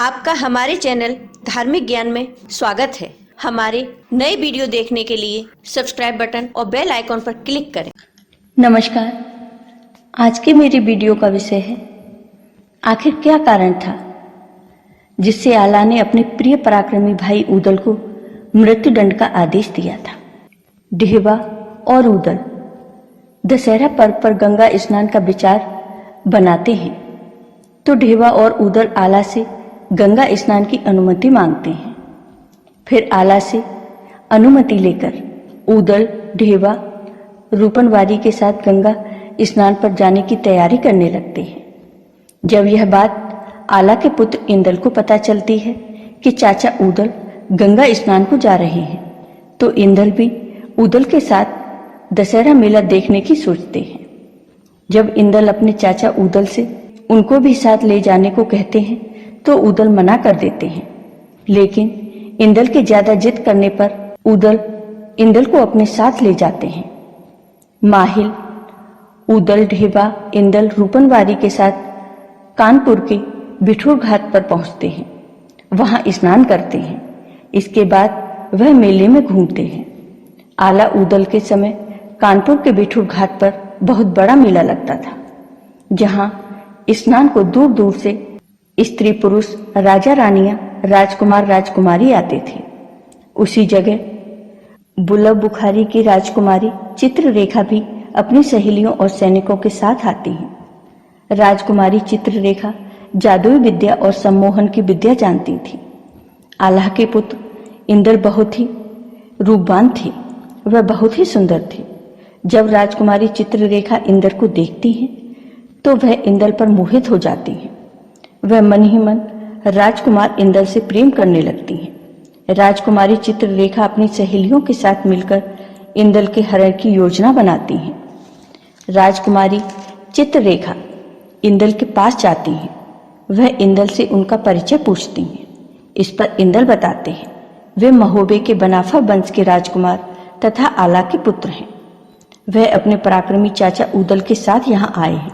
आपका हमारे चैनल धार्मिक ज्ञान में स्वागत है। हमारे नए वीडियो देखने के लिए सब्सक्राइब बटन और बेल आइकॉन पर क्लिक करें। नमस्कार। आज के मेरे वीडियो का विषय है, आखिर क्या कारण था जिससे आला ने अपने प्रिय पराक्रमी भाई ऊदल को मृत्युदंड का आदेश दिया था। डिहवा और ऊदल दशहरा पर्व पर गंगा स्नान का विचार बनाते हैं तो डिहवा और ऊदल आला से गंगा स्नान की अनुमति मांगते हैं। फिर आला से अनुमति लेकर ऊदल डिहवा रूपनवारी के साथ गंगा स्नान पर जाने की तैयारी करने लगते हैं। जब यह बात आला के पुत्र इंदल को पता चलती है कि चाचा ऊदल गंगा स्नान को जा रहे हैं, तो इंदल भी ऊदल के साथ दशहरा मेला देखने की सोचते हैं। जब इंदल अपने चाचा ऊदल से उनको भी साथ ले जाने को कहते हैं तो ऊदल मना कर देते हैं, लेकिन इंदल के ज्यादा जिद करने पर ऊदल इंदल को अपने साथ ले जाते हैं। माहिल ऊदल डिहवा इंदल रूपनवारी के साथ कानपुर के बिठूर घाट पर पहुंचते हैं। वहां स्नान करते हैं। इसके बाद वह मेले में घूमते हैं। आला ऊदल के समय कानपुर के बिठूर घाट पर बहुत बड़ा मेला लगता था, जहां स्नान को दूर दूर से स्त्री पुरुष, राजा रानियां, राजकुमार राजकुमारी आते थे। उसी जगह बुलबुल बुखारी की राजकुमारी चित्ररेखा भी अपनी सहेलियों और सैनिकों के साथ आती हैं। राजकुमारी चित्ररेखा जादुई विद्या और सम्मोहन की विद्या जानती थी। आला के पुत्र इंदल बहुत ही रूपवान थे। वह बहुत ही सुंदर थे। जब राजकुमारी चित्ररेखा इंदल को देखती हैं तो वह इंदल पर मोहित हो जाती हैं। वह मन ही मन राजकुमार इंदल से प्रेम करने लगती हैं। राजकुमारी चित्ररेखा अपनी सहेलियों के साथ मिलकर इंदल के हरण की योजना बनाती हैं। राजकुमारी चित्ररेखा इंदल के पास जाती हैं। वह इंदल से उनका परिचय पूछती हैं। इस पर इंदल बताते हैं वे महोबे के बनाफा वंश के राजकुमार तथा आला के पुत्र हैं। वह अपने पराक्रमी चाचा ऊदल के साथ यहाँ आए हैं।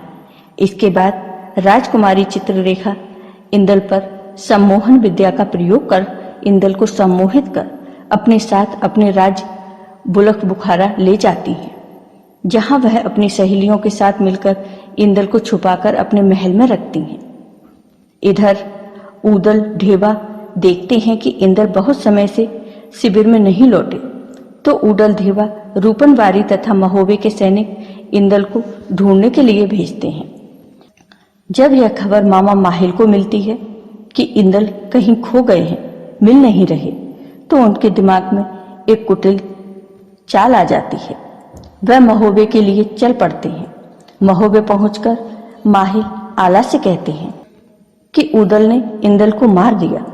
इसके बाद राजकुमारी चित्ररेखा इंदल पर सम्मोहन विद्या का प्रयोग कर इंदल को सम्मोहित कर अपने साथ अपने राज्य बुलक बुखारा ले जाती है, जहां वह अपनी सहेलियों के साथ मिलकर इंदल को छुपाकर अपने महल में रखती हैं। इधर ऊदल ढेवा देखते हैं कि इंदल बहुत समय से शिविर में नहीं लौटे, तो ऊदल ढेवा रूपनवारी तथा महोबे के सैनिक इंदल को ढूंढने के लिए भेजते हैं। जब यह खबर मामा माहिल को मिलती है कि इंदल कहीं खो गए हैं, मिल नहीं रहे, तो उनके दिमाग में एक कुटिल चाल आ जाती है। वह महोबे के लिए चल पड़ते हैं। महोबे पहुंचकर माहिल आला से कहते हैं कि ऊदल ने इंदल को मार दिया।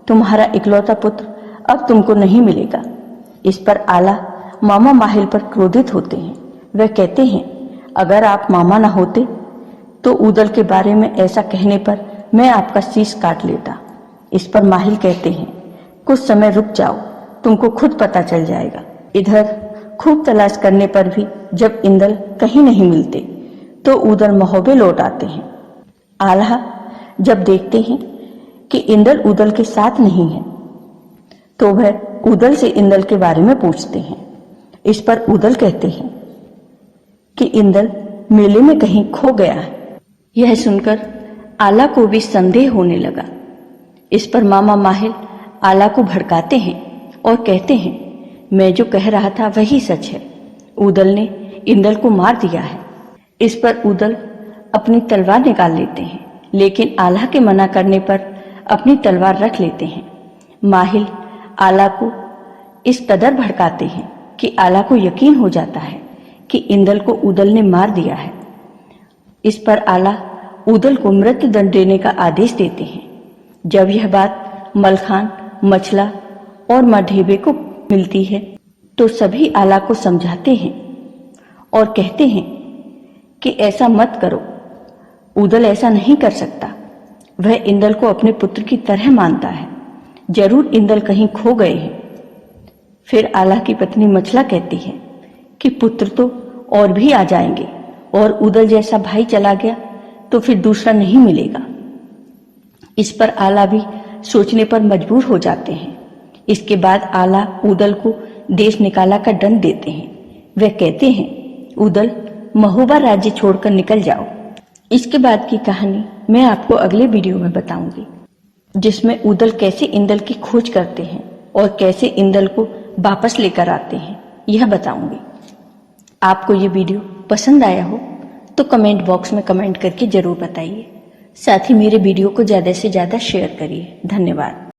तुम्हारा इकलौता पुत्र अब तुमको नहीं मिलेगा। इस पर आला मामा माहिल पर क्रोधित होते हैं। वह कहते हैं, अगर आप मामा न होते तो ऊदल के बारे में ऐसा कहने पर मैं आपका शीश काट लेता। इस पर माहिल कहते हैं, कुछ समय रुक जाओ, तुमको खुद पता चल जाएगा। इधर खूब तलाश करने पर भी जब इंदल कहीं नहीं मिलते तो ऊदल महोबे लौट आते हैं। आला जब देखते हैं कि इंदल ऊदल के साथ नहीं है तो वह ऊदल से इंदल के बारे में पूछते हैं। इस पर ऊदल कहते हैं कि इंदल मेले में कहीं खो गया है। यह सुनकर आला को भी संदेह होने लगा। इस पर मामा माहिल आला को भड़काते हैं और कहते हैं, मैं जो कह रहा था वही सच है। ऊदल ने इंदल को मार दिया है। इस पर ऊदल अपनी तलवार निकाल लेते हैं, लेकिन आला के मना करने पर अपनी तलवार रख लेते हैं। माहिल आला को इस कदर भड़काते हैं कि आला को यकीन हो जाता है कि इंदल को ऊदल ने मार दिया है। इस पर आला ऊदल को मृत्युदंड देने का आदेश देते हैं। जब यह बात मलखान, मछला और मढेबे को मिलती है तो सभी आला को समझाते हैं और कहते हैं कि ऐसा मत करो, ऊदल ऐसा नहीं कर सकता। वह इंदल को अपने पुत्र की तरह मानता है। जरूर इंदल कहीं खो गए हैं। फिर आला की पत्नी मछला कहती है कि पुत्र तो और भी आ जाएंगे, और ऊदल जैसा भाई चला गया तो फिर दूसरा नहीं मिलेगा। इस पर आला भी सोचने पर मजबूर हो जाते हैं। इसके बाद आला उदल को देश निकाला का दंड देते हैं। वे कहते हैं, उदल महोबा राज्य छोड़कर निकल जाओ। इसके बाद की कहानी मैं आपको अगले वीडियो में बताऊंगी, जिसमें उदल कैसे इंदल की खोज करते हैं और कैसे इंदल को वापस लेकर आते हैं, यह बताऊंगी। आपको ये वीडियो पसंद आया हो तो कमेंट बॉक्स में कमेंट करके जरूर बताइए। साथ ही मेरे वीडियो को ज़्यादा से ज़्यादा शेयर करिए। धन्यवाद।